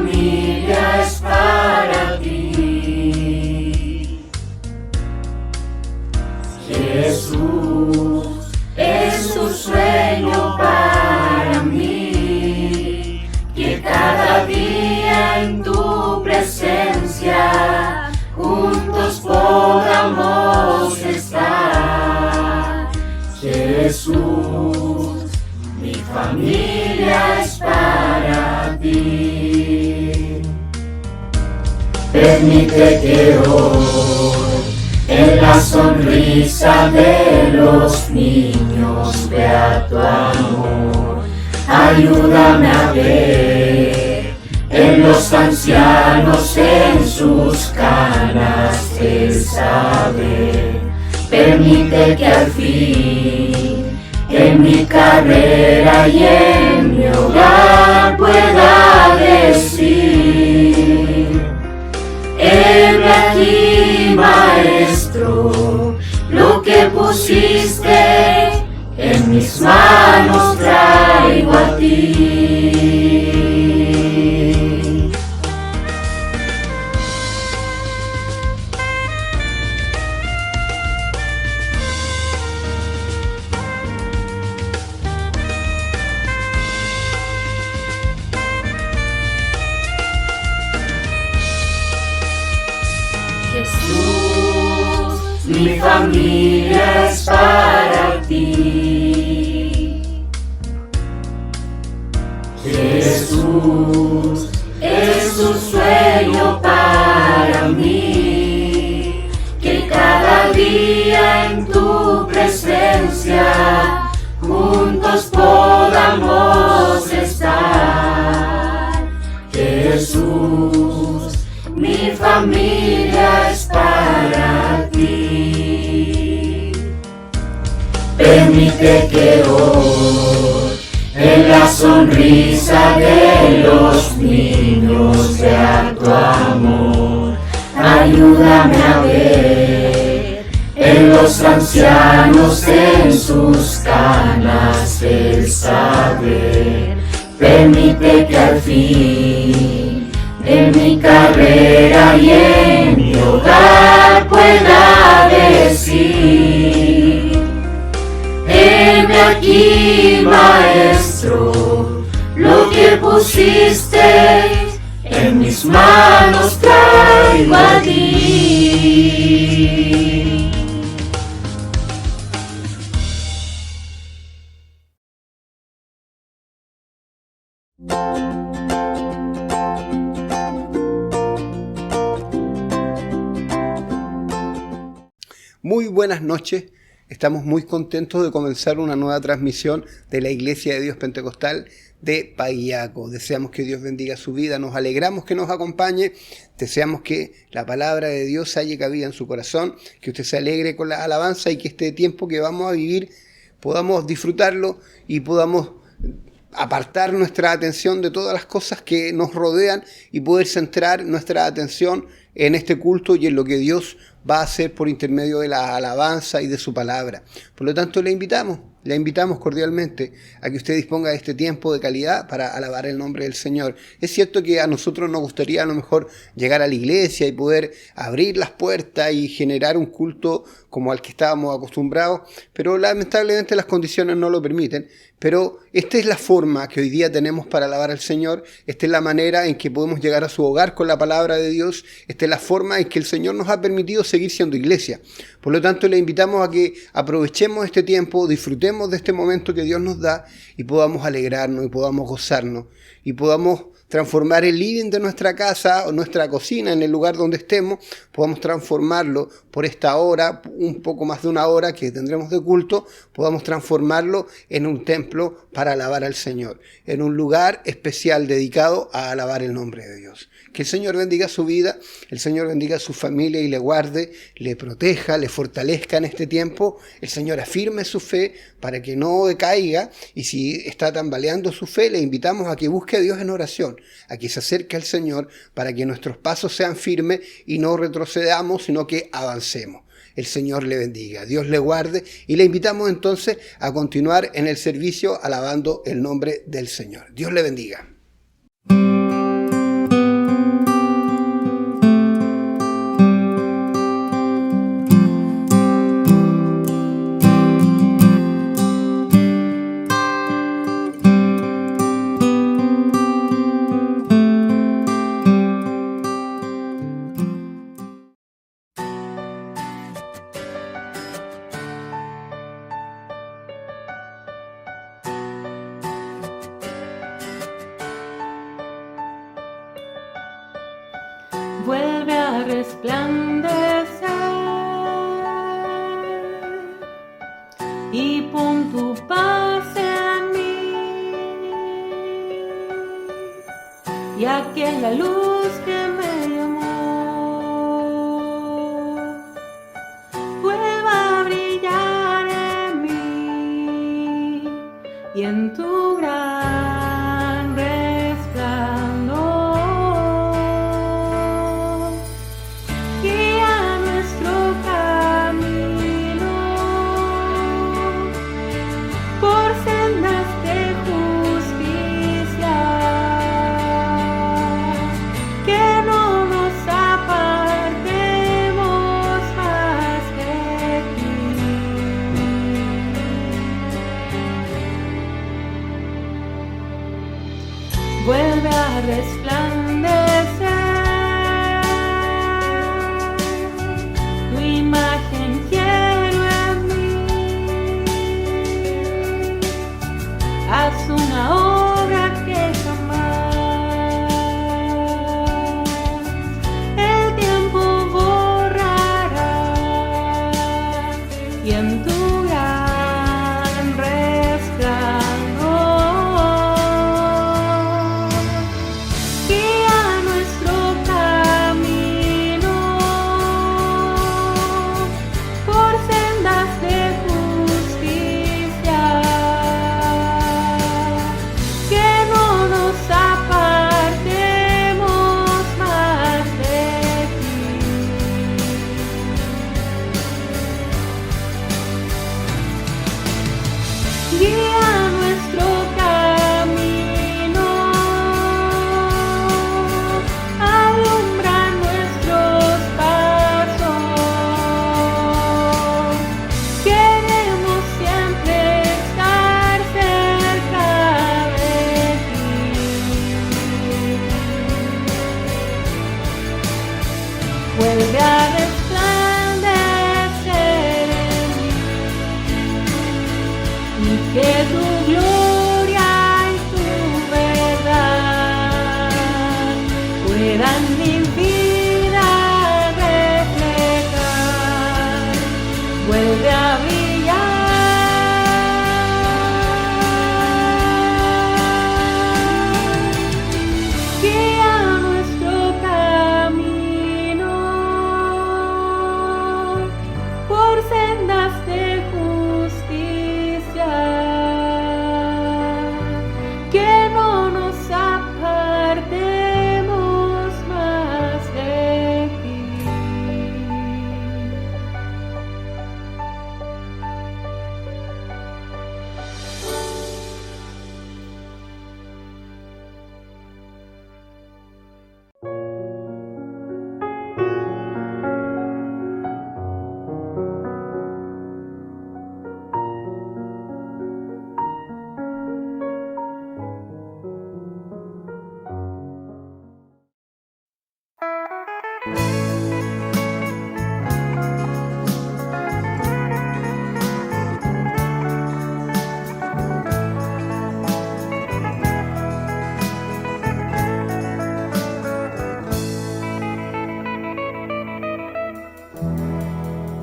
familia es para ti. Jesús es tu sueño para mí, que cada día en tu presencia juntos podamos estar. Jesús, mi familia es para ti. Permite que hoy en la sonrisa de los niños vea tu amor. Ayúdame a ver en los ancianos, en sus canas, el saber. Permite que al fin en mi carrera y en mi hogar pueda decir: heme aquí, Maestro, lo que pusiste en mis manos traigo a ti. Jesús, mi familia es para ti. Jesús es un sueño para mí, que cada día en tu presencia juntos podamos estar. Jesús, mi familia es para ti. Permite que hoy en la sonrisa de los niños vea tu amor. Ayúdame a ver en los ancianos, en sus canas, el saber. Permite que al fin en mi carrera y en mi hogar pueda decir: heme aquí, Maestro, lo que pusiste en mis manos traigo a ti. Muy buenas noches, estamos muy contentos de comenzar una nueva transmisión de la Iglesia de Dios Pentecostal de Paguiaco. Deseamos que Dios bendiga su vida, nos alegramos que nos acompañe, deseamos que la palabra de Dios haya cabida en su corazón, que usted se alegre con la alabanza y que este tiempo que vamos a vivir podamos disfrutarlo y podamos apartar nuestra atención de todas las cosas que nos rodean y poder centrar nuestra atención en este culto y en lo que Dios va a hacer por intermedio de la alabanza y de su palabra. Por lo tanto, le invitamos cordialmente a que usted disponga de este tiempo de calidad para alabar el nombre del Señor. Es cierto que a nosotros nos gustaría a lo mejor llegar a la iglesia y poder abrir las puertas y generar un culto como al que estábamos acostumbrados, pero lamentablemente las condiciones no lo permiten. Pero esta es la forma que hoy día tenemos para alabar al Señor, esta es la manera en que podemos llegar a su hogar con la palabra de Dios, esta es la forma en que el Señor nos ha permitido seguir siendo iglesia. Por lo tanto, le invitamos a que aprovechemos este tiempo, disfrutemos de este momento que Dios nos da y podamos alegrarnos y podamos gozarnos y podamos transformar el living de nuestra casa o nuestra cocina en el lugar donde estemos, podamos transformarlo por esta hora, un poco más de una hora que tendremos de culto, podamos transformarlo en un templo para alabar al Señor, en un lugar especial dedicado a alabar el nombre de Dios. Que el Señor bendiga su vida, el Señor bendiga a su familia y le guarde, le proteja, le fortalezca en este tiempo, el Señor afirme su fe para que no decaiga, y si está tambaleando su fe, le invitamos a que busque a Dios en oración, a que se acerque al Señor para que nuestros pasos sean firmes y no retrocedamos, sino que avancemos. El Señor le bendiga, Dios le guarde, y le invitamos entonces a continuar en el servicio alabando el nombre del Señor. Dios le bendiga. vuelve a resplandecer y pon tu paz en mí, y aquella luz que me llamó vuelva a brillar en mí y en tu gran resplandor. Guía nuestro camino por sendas de justicia, que no nos apartemos más de ti. Vuelve a resplandecer, tu imagen quiero en mí. Haz una obra que jamás el tiempo borrará, y en tu gran resplandor guía nuestro camino por sendas de justicia, que no nos apartemos más de ti. Guía nuestro camino, alumbra nuestros pasos. Queremos siempre estar cerca de ti. Vuelve a resplandecer en mí, y que tu gloria y tu verdad puedan mi vida reflejar. Vuelve a brillar. Guía nuestro camino por sendas de justicia, que no nos apartemos más de ti.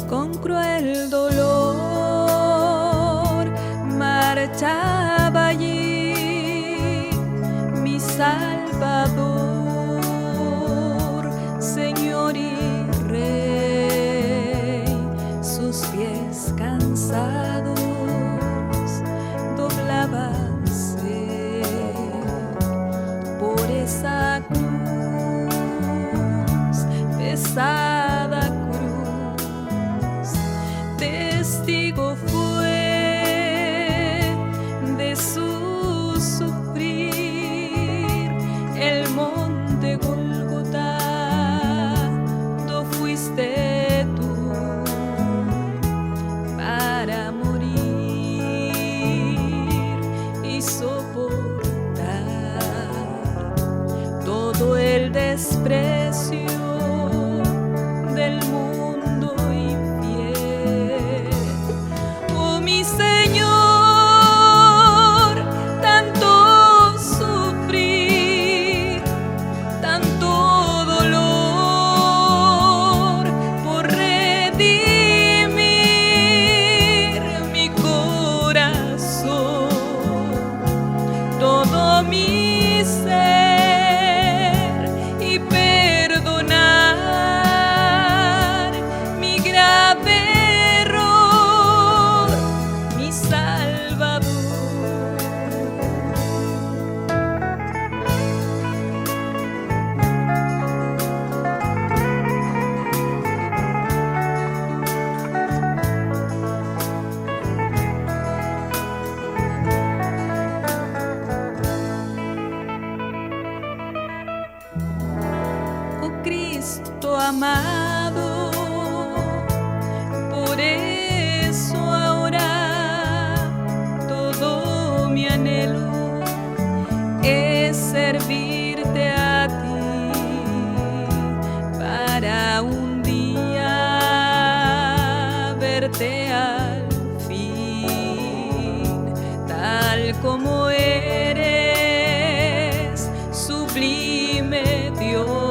Con cruel dolor marchaba allí mi Salvador, Señor y Rey. Sus pies cansados doblábanse por esa cruz, pesada cruz. Testigo fue de su sufrir el monte Golgotá, do fuiste tú para morir y soportar todo el desprecio del mundo infiel. Oh, mi Señor, tanto sufrir, tanto dolor. mi ser y perdonar mi grave error, mi Salvador. Cristo amado, por eso ahora todo mi anhelo es servirte a ti, para un día verte al fin, tal como eres, sublime Dios.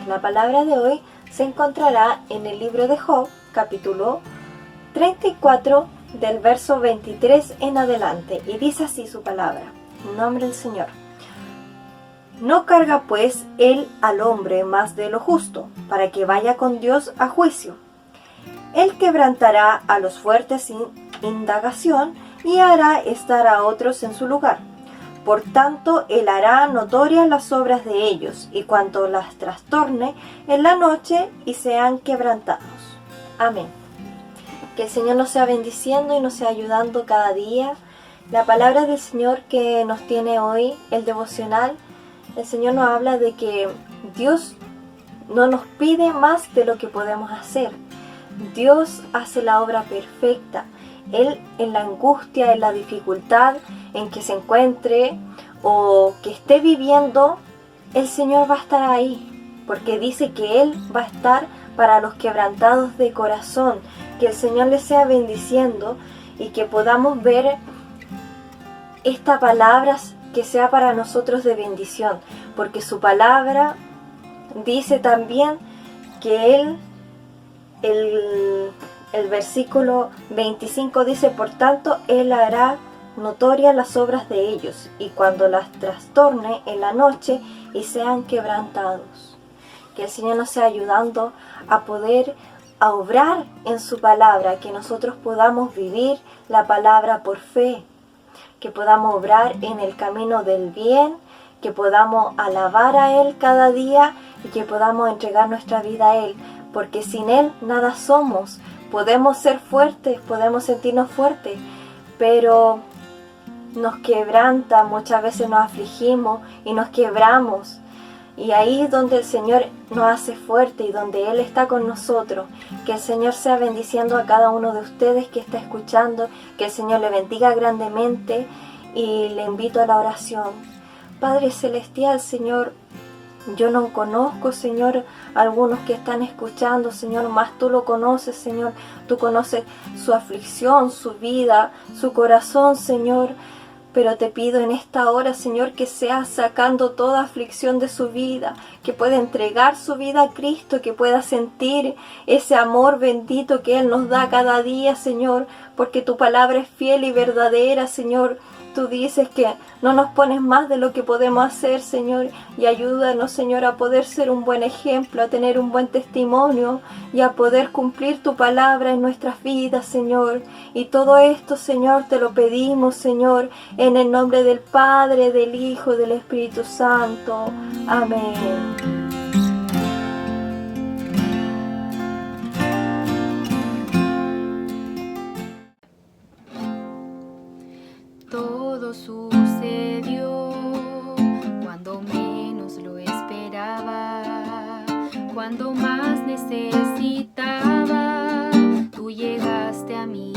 La palabra de hoy se encontrará en el libro de Job, capítulo 34, del verso 23 en adelante, y dice así su palabra, en nombre del Señor. No carga pues él al hombre más de lo justo, para que vaya con Dios a juicio. Él quebrantará a los fuertes sin indagación y hará estar a otros en su lugar. Por tanto, él hará notorias las obras de ellos, y cuanto las trastorne en la noche y sean quebrantados. Amén. Que el Señor nos sea bendiciendo y nos sea ayudando cada día. La palabra del Señor que nos tiene hoy, el devocional, el Señor nos habla de que Dios no nos pide más de lo que podemos hacer. Dios hace la obra perfecta. Él, en la angustia, en la dificultad en que se encuentre o que esté viviendo, el Señor va a estar ahí, porque dice que Él va a estar para los quebrantados de corazón. Que el Señor les sea bendiciendo y que podamos ver esta palabra que sea para nosotros de bendición, porque su palabra dice también que Él, el versículo 25 dice, por tanto, Él hará notorias las obras de ellos, y cuando las trastorne en la noche y sean quebrantados. Que el Señor nos sea ayudando a poder obrar en su palabra, que nosotros podamos vivir la palabra por fe, que podamos obrar en el camino del bien, que podamos alabar a Él cada día y que podamos entregar nuestra vida a Él, porque sin Él nada somos. Podemos ser fuertes, podemos sentirnos fuertes, pero nos quebranta, muchas veces nos afligimos y nos quebramos. Y ahí es donde el Señor nos hace fuerte y donde Él está con nosotros. Que el Señor sea bendiciendo a cada uno de ustedes que está escuchando, que el Señor le bendiga grandemente, y le invito a la oración. Padre Celestial, Señor, yo no conozco, Señor, algunos que están escuchando, Señor, más tú lo conoces, Señor. Tú conoces su aflicción, su vida, su corazón, Señor. Pero te pido en esta hora, Señor, que seas sacando toda aflicción de su vida, que pueda entregar su vida a Cristo, que pueda sentir ese amor bendito que Él nos da cada día, Señor, porque tu palabra es fiel y verdadera, Señor. Tú dices que no nos pones más de lo que podemos hacer, Señor, y ayúdanos, Señor, a poder ser un buen ejemplo, a tener un buen testimonio y a poder cumplir tu palabra en nuestras vidas, Señor. Y todo esto, Señor, te lo pedimos, Señor, en el nombre del Padre, del Hijo, del Espíritu Santo. Amén. Cuando más necesitaba, tú llegaste a mí.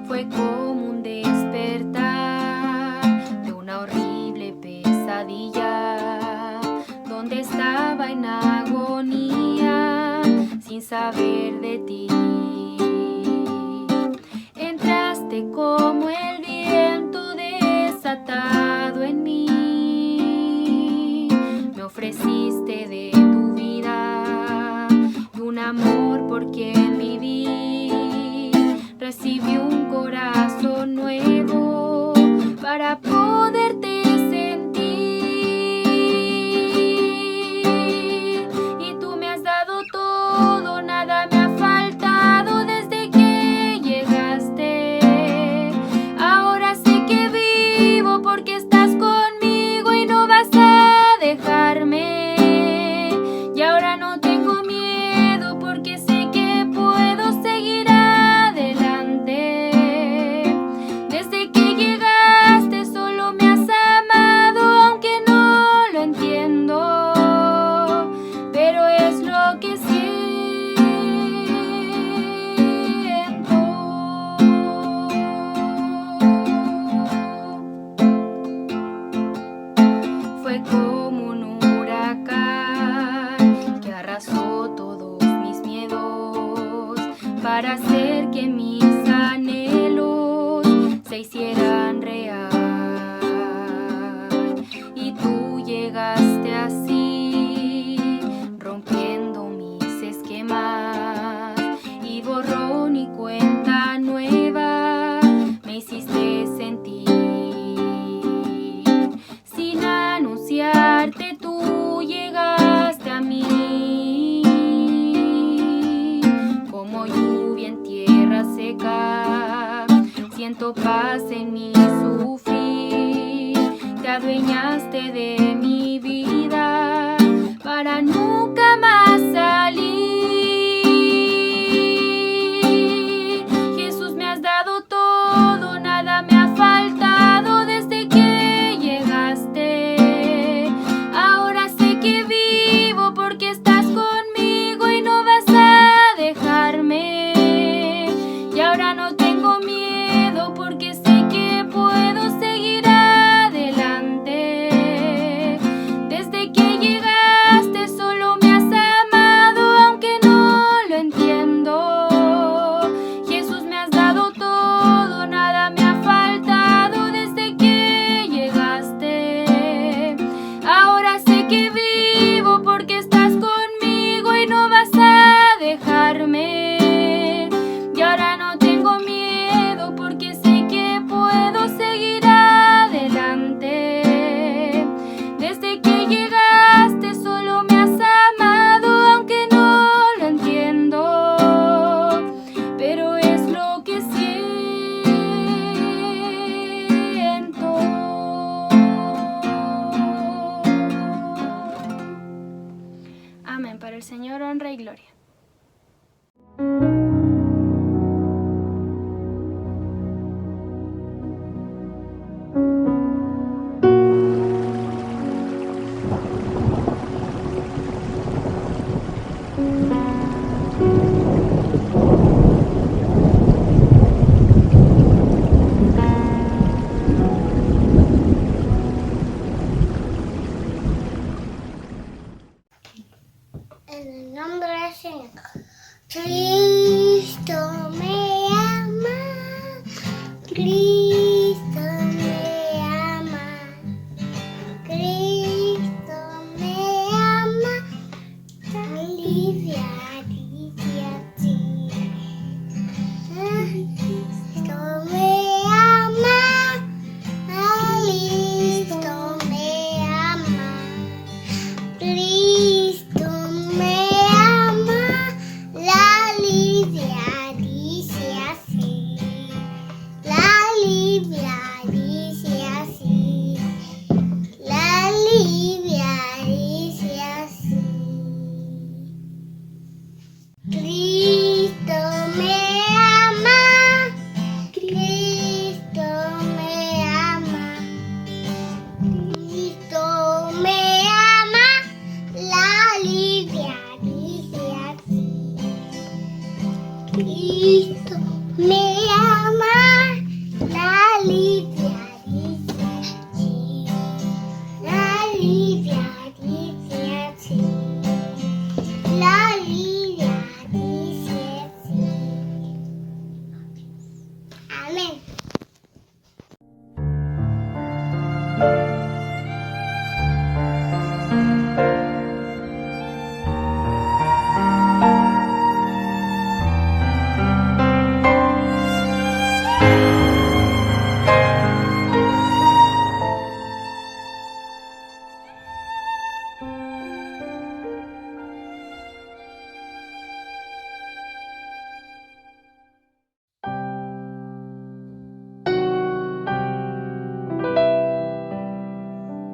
Fue como un despertar de una horrible pesadilla, donde estaba en agonía sin saber de ti. Entraste como el viento desatado en mí. Me ofreciste de tu vida y un amor por quien viví. Recibí un corazón nuevo para poderte sentir. Y tú me has dado todo, nada me ha faltado desde que llegaste. Ahora sé que vivo porque estás conmigo y no vas a dejarme. Y ahora no tengo miedo porque sé que puedo seguir adelante. Desde que llegaste solo me has amado, aunque no lo entiendo, pero es lo que siento. Fue como un huracán que arrasó todos mis miedos para hacer que mis anhelos se hicieran real. Y tú llegaste así, rompiendo mis esquemas, y borrón y cuenta nueva me hiciste sentir. Sin anunciarte tú llegaste a mí, como lluvia en tierra seca. Siento paz en mi sufrir. Te adueñaste de mi vida para nunca más salir. Jesús, me has dado todo, nada me ha faltado desde que llegaste. Ahora sé que vivo porque estás conmigo y no vas a dejarme. Y ahora no tengo miedo porque sé que puedo seguir adelante. Desde que llegaste solo me has amado, aunque no lo entiendo. Jesús, me has dado todo, nada me ha faltado desde que llegaste. Ahora sé que vivo porque estás conmigo y no vas a dejarme. Y ahora no tengo miedo porque sé que puedo seguir adelante. Desde que llegaste solo me has amado, aunque no lo entiendo, pero es lo que siento. Amén. Para el Señor honra y gloria. En el nombre del Señor. Cristo me ama, Cristo me ama, Cristo me ama, alivia a ti. Cristo me ama, Cristo me ama, Cristo me ama, la Lidia dice. Cristo me ama. La Lidia dice así. La Lidia dice así. La Lidia dice así. Amén.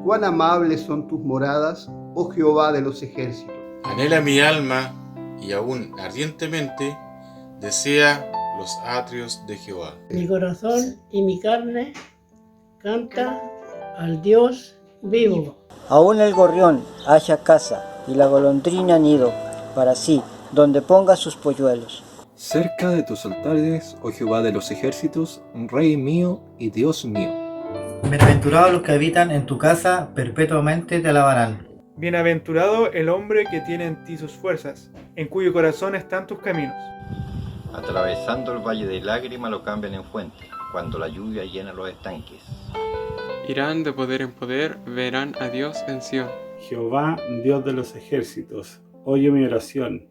Cuán amables son tus moradas, oh Jehová de los ejércitos. Anhela mi alma y aún ardientemente desea los atrios de Jehová. Mi corazón y mi carne canta al Dios vivo. Aún el gorrión halla casa y la golondrina nido para sí, donde ponga sus polluelos. Cerca de tus altares, oh Jehová de los ejércitos, Rey mío y Dios mío. Bienaventurados los que habitan en tu casa, perpetuamente te alabarán. Bienaventurado el hombre que tiene en ti sus fuerzas, en cuyo corazón están tus caminos. Atravesando el valle de lágrimas lo cambian en fuente, cuando la lluvia llena los estanques. Irán de poder en poder, verán a Dios en Sión. Jehová, Dios de los ejércitos, oye mi oración.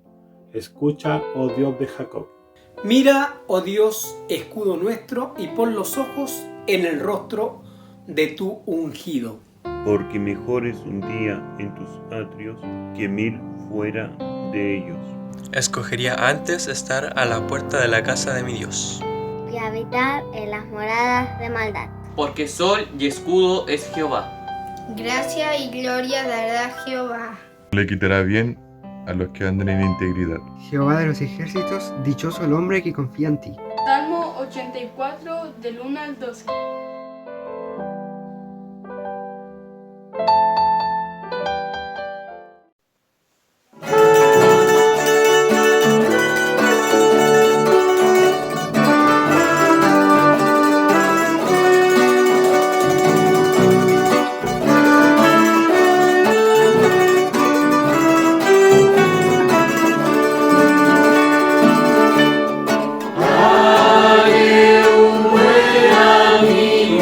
Escucha, oh Dios de Jacob. Mira, oh Dios, escudo nuestro, y pon los ojos en el rostro de tu ungido. Porque mejor es un día en tus atrios que 1000 fuera de ellos. Escogería antes estar a la puerta de la casa de mi Dios que habitar en las moradas de maldad. Porque sol y escudo es Jehová. Gracia y gloria dará Jehová. Le quitará bien a los que andan en integridad. Jehová de los ejércitos, dichoso el hombre que confía en ti. Salmo 84, del 1 al 12. Dale un buen amigo.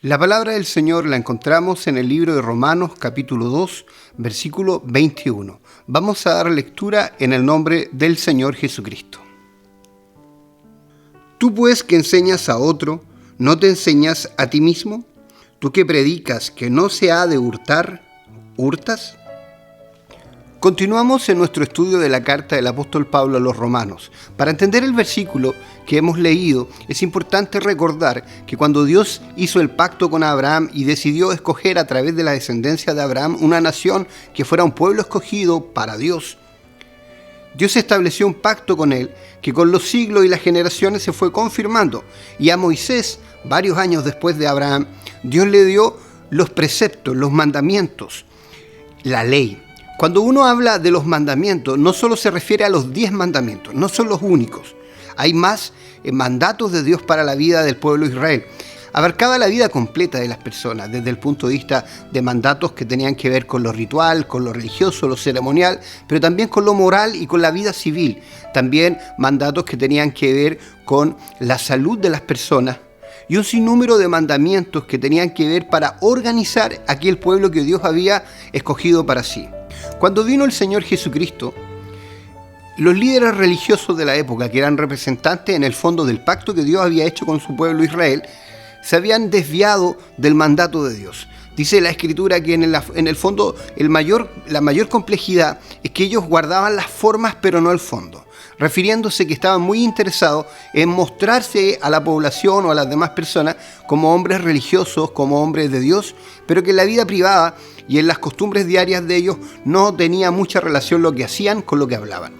La palabra del Señor la encontramos en el libro de Romanos capítulo 2, versículo 21. Vamos a dar lectura en el nombre del Señor Jesucristo. Tú pues que enseñas a otro, ¿no te enseñas a ti mismo? Tú que predicas que no se ha de hurtar, ¿hurtas? Continuamos en nuestro estudio de la carta del apóstol Pablo a los romanos. Para entender el versículo que hemos leído, es importante recordar que cuando Dios hizo el pacto con Abraham y decidió escoger a través de la descendencia de Abraham una nación que fuera un pueblo escogido para Dios, Dios estableció un pacto con él que con los siglos y las generaciones se fue confirmando. Y a Moisés, varios años después de Abraham, Dios le dio los preceptos, los mandamientos, la ley. Cuando uno habla de los mandamientos, no solo se refiere a los 10 mandamientos, no son los únicos. Hay más mandatos de Dios para la vida del pueblo de Israel. Abarcaba la vida completa de las personas, desde el punto de vista de mandatos que tenían que ver con lo ritual, con lo religioso, lo ceremonial, pero también con lo moral y con la vida civil. También mandatos que tenían que ver con la salud de las personas, y un sinnúmero de mandamientos que tenían que ver para organizar aquel pueblo que Dios había escogido para sí. Cuando vino el Señor Jesucristo, los líderes religiosos de la época, que eran representantes en el fondo del pacto que Dios había hecho con su pueblo Israel, se habían desviado del mandato de Dios. Dice la Escritura que en el fondo la mayor complejidad es que ellos guardaban las formas pero no el fondo, refiriéndose que estaban muy interesados en mostrarse a la población o a las demás personas como hombres religiosos, como hombres de Dios, pero que en la vida privada y en las costumbres diarias de ellos no tenía mucha relación lo que hacían con lo que hablaban.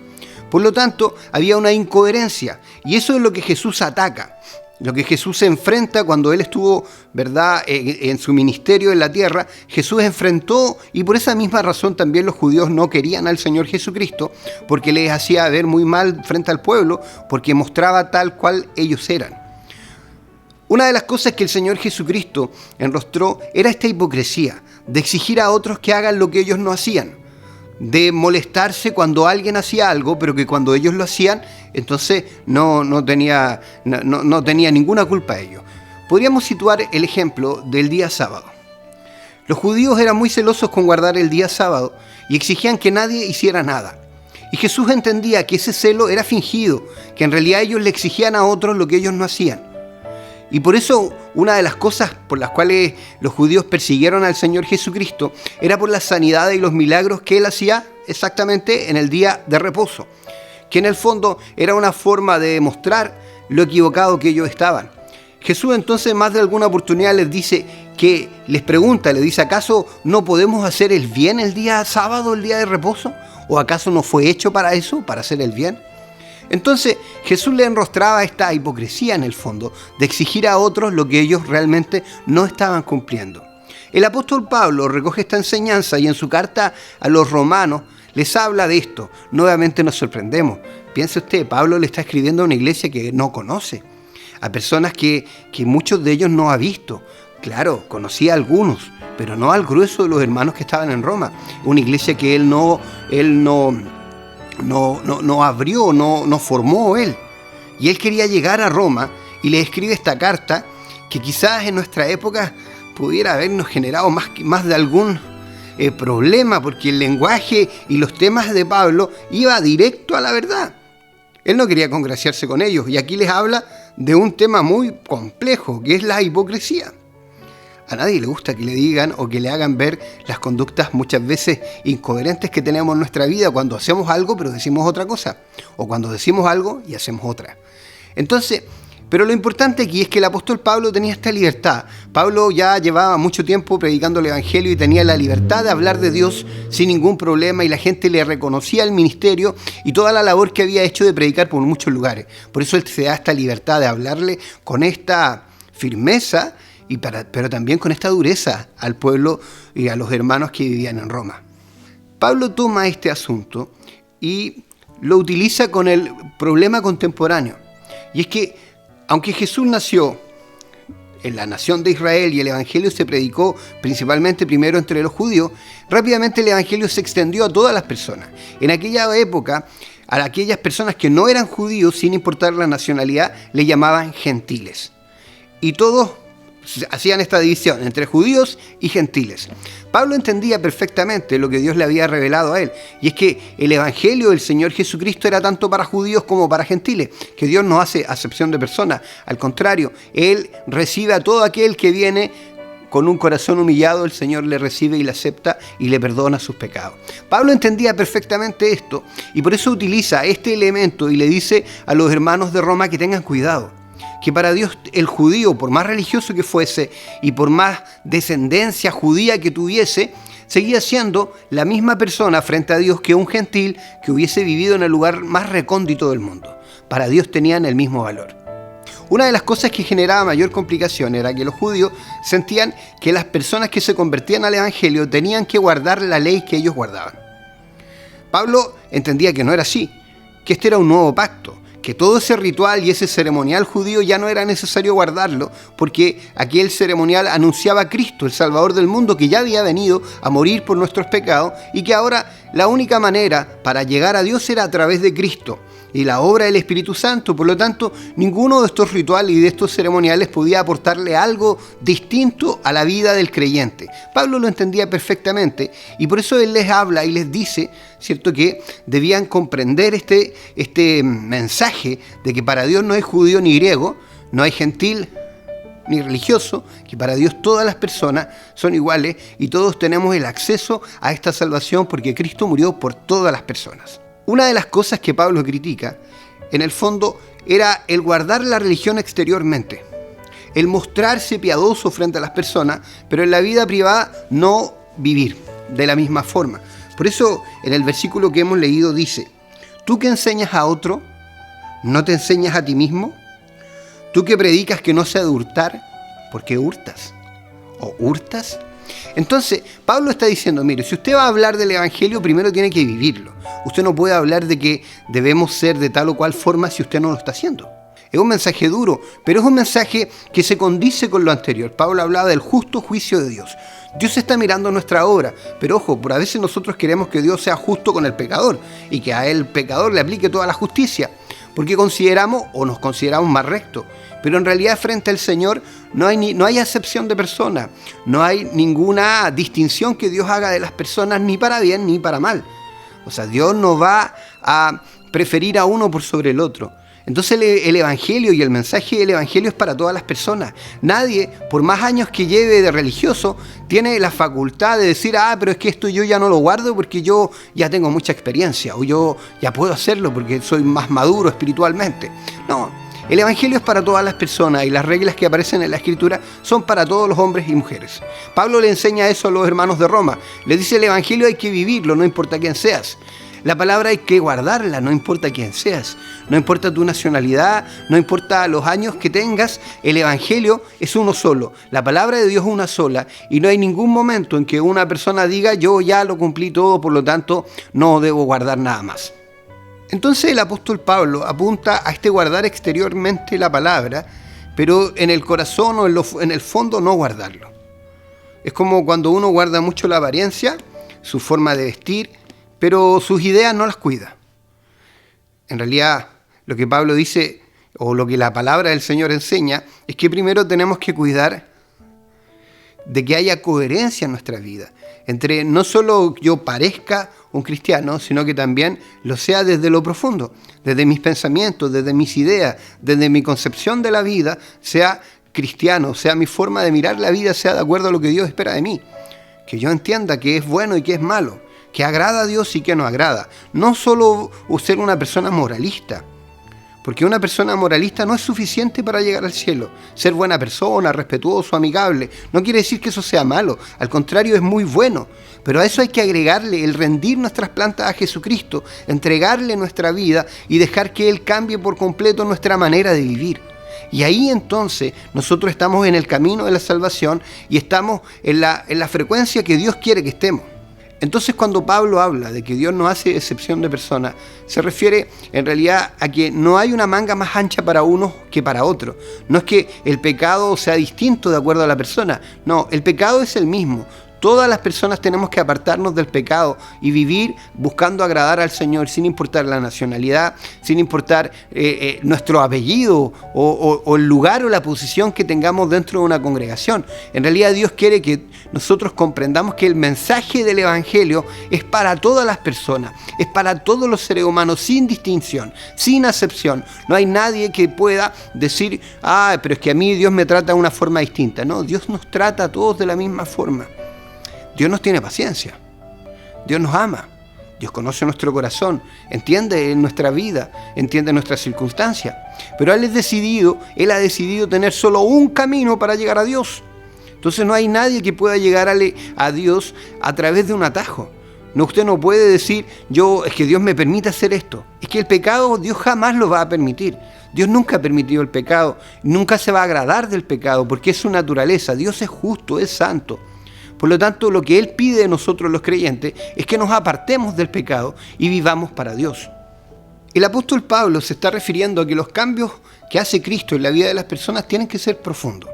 Por lo tanto, había una incoherencia, y eso es lo que Jesús ataca, lo que Jesús se enfrenta cuando Él estuvo, ¿verdad?, en su ministerio en la tierra. Jesús enfrentó, y por esa misma razón también los judíos no querían al Señor Jesucristo, porque les hacía ver muy mal frente al pueblo, porque mostraba tal cual ellos eran. Una de las cosas que el Señor Jesucristo enrostró era esta hipocresía, de exigir a otros que hagan lo que ellos no hacían, de molestarse cuando alguien hacía algo, pero que cuando ellos lo hacían, entonces no tenía ninguna culpa a ellos. Podríamos situar el ejemplo del día sábado. Los judíos eran muy celosos con guardar el día sábado y exigían que nadie hiciera nada. Y Jesús entendía que ese celo era fingido, que en realidad ellos le exigían a otros lo que ellos no hacían. Y por eso una de las cosas por las cuales los judíos persiguieron al Señor Jesucristo era por las sanidades y los milagros que Él hacía exactamente en el día de reposo, que en el fondo era una forma de demostrar lo equivocado que ellos estaban. Jesús entonces más de alguna oportunidad les dice ¿acaso no podemos hacer el bien el día sábado, el día de reposo? ¿O acaso no fue hecho para eso, para hacer el bien? Entonces Jesús le enrostraba esta hipocresía en el fondo, de exigir a otros lo que ellos realmente no estaban cumpliendo. El apóstol Pablo recoge esta enseñanza y en su carta a los romanos les habla de esto. Nuevamente nos sorprendemos. Piense usted, Pablo le está escribiendo a una iglesia que no conoce, a personas que muchos de ellos no ha visto. Claro, conocía a algunos, pero no al grueso de los hermanos que estaban en Roma. Una iglesia que él no abrió, no formó él. Y él quería llegar a Roma y le escribe esta carta que quizás en nuestra época pudiera habernos generado más de algún problema, porque el lenguaje y los temas de Pablo iba directo a la verdad. Él no quería congraciarse con ellos, y aquí les habla de un tema muy complejo, que es la hipocresía. A nadie le gusta que le digan o que le hagan ver las conductas muchas veces incoherentes que tenemos en nuestra vida cuando hacemos algo pero decimos otra cosa, o cuando decimos algo y hacemos otra. Entonces, pero lo importante aquí es que el apóstol Pablo tenía esta libertad. Pablo ya llevaba mucho tiempo predicando el evangelio y tenía la libertad de hablar de Dios sin ningún problema, y la gente le reconocía el ministerio y toda la labor que había hecho de predicar por muchos lugares. Por eso él se da esta libertad de hablarle con esta firmeza, pero también con esta dureza al pueblo y a los hermanos que vivían en Roma. Pablo toma este asunto y lo utiliza con el problema contemporáneo. Y es que, aunque Jesús nació en la nación de Israel y el evangelio se predicó principalmente primero entre los judíos, rápidamente el evangelio se extendió a todas las personas. En aquella época, a aquellas personas que no eran judíos, sin importar la nacionalidad, le llamaban gentiles. Y todos hacían esta división entre judíos y gentiles. Pablo entendía perfectamente lo que Dios le había revelado a él, y es que el evangelio del Señor Jesucristo era tanto para judíos como para gentiles, que Dios no hace acepción de personas, al contrario, Él recibe a todo aquel que viene con un corazón humillado, el Señor le recibe y le acepta y le perdona sus pecados. Pablo entendía perfectamente esto, y por eso utiliza este elemento y le dice a los hermanos de Roma que tengan cuidado, que para Dios el judío, por más religioso que fuese y por más descendencia judía que tuviese, seguía siendo la misma persona frente a Dios que un gentil que hubiese vivido en el lugar más recóndito del mundo. Para Dios tenían el mismo valor. Una de las cosas que generaba mayor complicación era que los judíos sentían que las personas que se convertían al evangelio tenían que guardar la ley que ellos guardaban. Pablo entendía que no era así, que este era un nuevo pacto, que todo ese ritual y ese ceremonial judío ya no era necesario guardarlo, porque aquel ceremonial anunciaba a Cristo, el Salvador del mundo, que ya había venido a morir por nuestros pecados y que ahora la única manera para llegar a Dios era a través de Cristo y la obra del Espíritu Santo. Por lo tanto, ninguno de estos rituales y de estos ceremoniales podía aportarle algo distinto a la vida del creyente. Pablo lo entendía perfectamente y por eso él les habla y les dice, ¿cierto?, que debían comprender este mensaje de que para Dios no hay judío ni griego, no hay gentil ni religioso, que para Dios todas las personas son iguales y todos tenemos el acceso a esta salvación porque Cristo murió por todas las personas. Una de las cosas que Pablo critica, en el fondo, era el guardar la religión exteriormente, el mostrarse piadoso frente a las personas, pero en la vida privada no vivir de la misma forma. Por eso, en el versículo que hemos leído dice, ¿tú que enseñas a otro, no te enseñas a ti mismo? ¿Tú que predicas que no se ha de hurtar, por qué hurtas? ¿O hurtas? Entonces, Pablo está diciendo, mire, si usted va a hablar del evangelio, primero tiene que vivirlo. Usted no puede hablar de que debemos ser de tal o cual forma si usted no lo está haciendo. Es un mensaje duro, pero es un mensaje que se condice con lo anterior. Pablo hablaba del justo juicio de Dios. Dios está mirando nuestra obra, pero ojo, por a veces nosotros queremos que Dios sea justo con el pecador y que a él, pecador, le aplique toda la justicia, porque consideramos o nos consideramos más rectos. Pero en realidad frente al Señor no hay acepción de persona, no hay ninguna distinción que Dios haga de las personas ni para bien ni para mal. O sea, Dios no va a preferir a uno por sobre el otro. Entonces el Evangelio y el mensaje del Evangelio es para todas las personas. Nadie, por más años que lleve de religioso, tiene la facultad de decir, pero es que esto yo ya no lo guardo porque yo ya tengo mucha experiencia, o yo ya puedo hacerlo porque soy más maduro espiritualmente. No, el Evangelio es para todas las personas y las reglas que aparecen en la Escritura son para todos los hombres y mujeres. Pablo le enseña eso a los hermanos de Roma. Le dice, el Evangelio hay que vivirlo, no importa quién seas. La palabra hay que guardarla, no importa quién seas, no importa tu nacionalidad, no importa los años que tengas, el Evangelio es uno solo, la palabra de Dios es una sola y no hay ningún momento en que una persona diga yo ya lo cumplí todo, por lo tanto no debo guardar nada más. Entonces el apóstol Pablo apunta a este guardar exteriormente la palabra, pero en el corazón o en el fondo no guardarlo. Es como cuando uno guarda mucho la apariencia, su forma de vestir, pero sus ideas no las cuida. En realidad, lo que Pablo dice, o lo que la palabra del Señor enseña, es que primero tenemos que cuidar de que haya coherencia en nuestra vida, entre no solo yo parezca un cristiano, sino que también lo sea desde lo profundo, desde mis pensamientos, desde mis ideas, desde mi concepción de la vida, sea cristiano, sea mi forma de mirar la vida, sea de acuerdo a lo que Dios espera de mí, que yo entienda que es bueno y que es malo, que agrada a Dios y que no agrada. No solo ser una persona moralista, porque una persona moralista no es suficiente para llegar al cielo. Ser buena persona, respetuoso, amigable, no quiere decir que eso sea malo, al contrario es muy bueno, pero a eso hay que agregarle el rendir nuestras plantas a Jesucristo, entregarle nuestra vida y dejar que Él cambie por completo nuestra manera de vivir. Y ahí entonces nosotros estamos en el camino de la salvación y estamos en la frecuencia que Dios quiere que estemos. Entonces cuando Pablo habla de que Dios no hace excepción de personas, se refiere en realidad a que no hay una manga más ancha para unos que para otros. No es que el pecado sea distinto de acuerdo a la persona, no, el pecado es el mismo. Todas las personas tenemos que apartarnos del pecado y vivir buscando agradar al Señor sin importar la nacionalidad, sin importar nuestro apellido o el lugar o la posición que tengamos dentro de una congregación. En realidad Dios quiere que nosotros comprendamos que el mensaje del Evangelio es para todas las personas, es para todos los seres humanos, sin distinción, sin acepción. No hay nadie que pueda decir, pero es que a mí Dios me trata de una forma distinta. No, Dios nos trata a todos de la misma forma. Dios nos tiene paciencia, Dios nos ama, Dios conoce nuestro corazón, entiende nuestra vida, entiende nuestras circunstancias, pero Él ha decidido tener solo un camino para llegar a Dios. Entonces no hay nadie que pueda llegar a Dios a través de un atajo. No, usted no puede decir, es que Dios me permite hacer esto. Es que el pecado Dios jamás lo va a permitir. Dios nunca ha permitido el pecado, nunca se va a agradar del pecado, porque es su naturaleza. Dios es justo, es santo. Por lo tanto, lo que Él pide de nosotros los creyentes es que nos apartemos del pecado y vivamos para Dios. El apóstol Pablo se está refiriendo a que los cambios que hace Cristo en la vida de las personas tienen que ser profundos.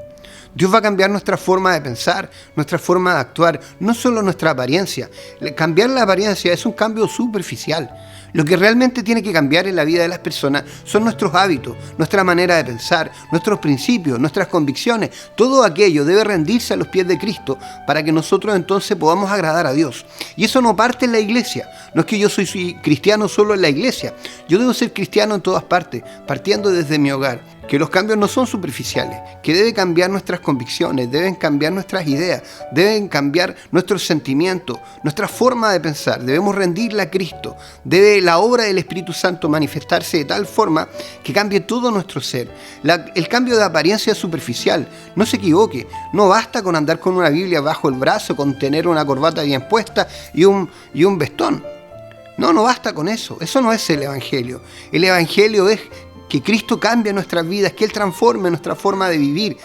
Dios va a cambiar nuestra forma de pensar, nuestra forma de actuar, no solo nuestra apariencia. Cambiar la apariencia es un cambio superficial. Lo que realmente tiene que cambiar en la vida de las personas son nuestros hábitos, nuestra manera de pensar, nuestros principios, nuestras convicciones. Todo aquello debe rendirse a los pies de Cristo para que nosotros entonces podamos agradar a Dios. Y eso no parte en la iglesia. No es que yo soy cristiano solo en la iglesia. Yo debo ser cristiano en todas partes, partiendo desde mi hogar. Que los cambios no son superficiales, que deben cambiar nuestras convicciones, deben cambiar nuestras ideas, deben cambiar nuestros sentimientos, nuestra forma de pensar. Debemos rendirla a Cristo. Debe la obra del Espíritu Santo manifestarse de tal forma que cambie todo nuestro ser. El cambio de apariencia es superficial. No se equivoque. No basta con andar con una Biblia bajo el brazo, con tener una corbata bien puesta y un vestón. No basta con eso. Eso no es el Evangelio. El Evangelio es que Cristo cambie nuestras vidas, que Él transforme nuestra forma de vivir,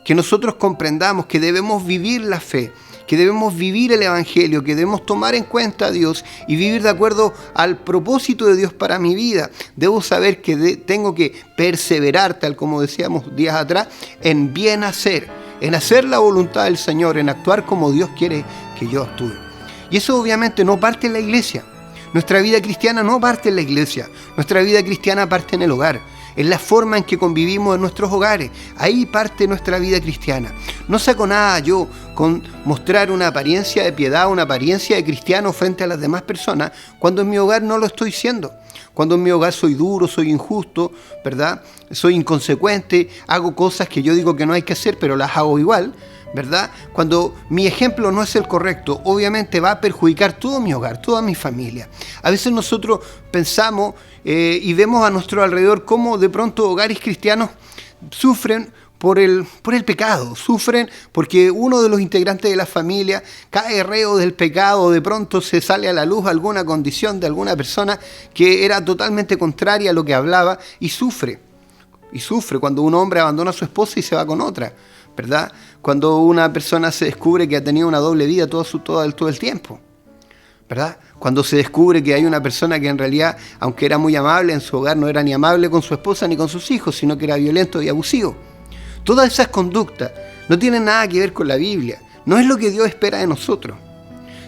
que nosotros comprendamos que debemos vivir la fe, que debemos vivir el Evangelio, que debemos tomar en cuenta a Dios y vivir de acuerdo al propósito de Dios para mi vida. Debo saber que tengo que perseverar, tal como decíamos días atrás, en bien hacer, en hacer la voluntad del Señor, en actuar como Dios quiere que yo actúe. Y eso obviamente no parte en la iglesia. Nuestra vida cristiana no parte en la iglesia, nuestra vida cristiana parte en el hogar, en la forma en que convivimos en nuestros hogares. Ahí parte nuestra vida cristiana. No saco nada yo con mostrar una apariencia de piedad, una apariencia de cristiano frente a las demás personas, cuando en mi hogar no lo estoy siendo. Cuando en mi hogar soy duro, soy injusto, ¿verdad? Soy inconsecuente, hago cosas que yo digo que no hay que hacer, pero las hago igual, ¿verdad? Cuando mi ejemplo no es el correcto, obviamente va a perjudicar todo mi hogar, toda mi familia. A veces nosotros pensamos y vemos a nuestro alrededor cómo de pronto hogares cristianos sufren por el pecado, sufren porque uno de los integrantes de la familia cae reo del pecado, de pronto se sale a la luz alguna condición de alguna persona que era totalmente contraria a lo que hablaba y sufre cuando un hombre abandona a su esposa y se va con otra, ¿verdad? Cuando una persona se descubre que ha tenido una doble vida todo el tiempo, ¿verdad? Cuando se descubre que hay una persona que en realidad, aunque era muy amable en su hogar, no era ni amable con su esposa ni con sus hijos, sino que era violento y abusivo. Todas esas conductas no tienen nada que ver con la Biblia. No es lo que Dios espera de nosotros.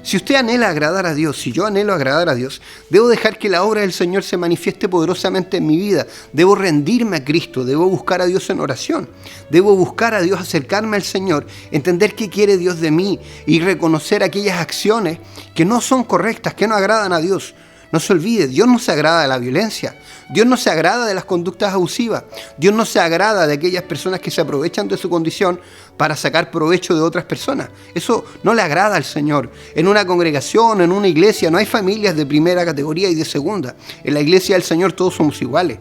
Si usted anhela agradar a Dios, si yo anhelo agradar a Dios, debo dejar que la obra del Señor se manifieste poderosamente en mi vida. Debo rendirme a Cristo, debo buscar a Dios en oración. Debo buscar a Dios, acercarme al Señor, entender qué quiere Dios de mí y reconocer aquellas acciones que no son correctas, que no agradan a Dios. No se olvide, Dios no se agrada de la violencia, Dios no se agrada de las conductas abusivas, Dios no se agrada de aquellas personas que se aprovechan de su condición para sacar provecho de otras personas. Eso no le agrada al Señor. En una congregación, en una iglesia, no hay familias de primera categoría y de segunda. En la iglesia del Señor todos somos iguales.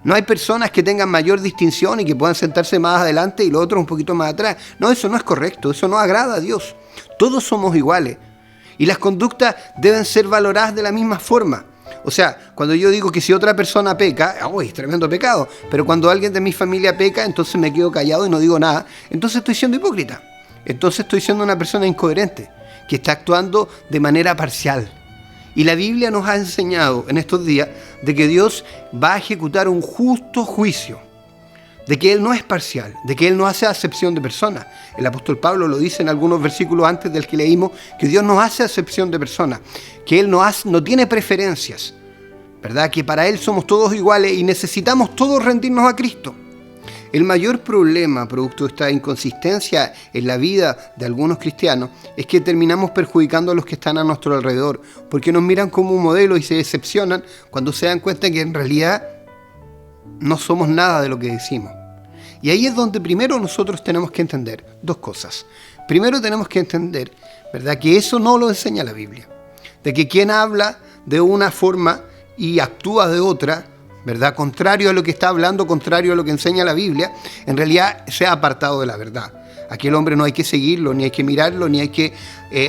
No hay personas que tengan mayor distinción y que puedan sentarse más adelante y los otros un poquito más atrás. No, eso no es correcto, eso no agrada a Dios. Todos somos iguales. Y las conductas deben ser valoradas de la misma forma. O sea, cuando yo digo que si otra persona peca, ¡uy, tremendo pecado! Pero cuando alguien de mi familia peca, entonces me quedo callado y no digo nada. Entonces estoy siendo hipócrita. Entonces estoy siendo una persona incoherente, que está actuando de manera parcial. Y la Biblia nos ha enseñado en estos días de que Dios va a ejecutar un justo juicio. de que Él no es parcial, de que Él no hace acepción de personas. El apóstol Pablo lo dice en algunos versículos antes del que leímos, que Dios no hace acepción de personas, que Él no tiene preferencias, ¿verdad? Que para Él somos todos iguales y necesitamos todos rendirnos a Cristo. El mayor problema, producto de esta inconsistencia en la vida de algunos cristianos, es que terminamos perjudicando a los que están a nuestro alrededor, porque nos miran como un modelo y se decepcionan cuando se dan cuenta que en realidad no somos nada de lo que decimos. Y ahí es donde primero nosotros tenemos que entender dos cosas. Primero tenemos que entender, ¿verdad?, que eso no lo enseña la Biblia. De que quien habla de una forma y actúa de otra, ¿verdad?, contrario a lo que está hablando, contrario a lo que enseña la Biblia, en realidad se ha apartado de la verdad. Aquel hombre no hay que seguirlo, ni hay que mirarlo, ni hay que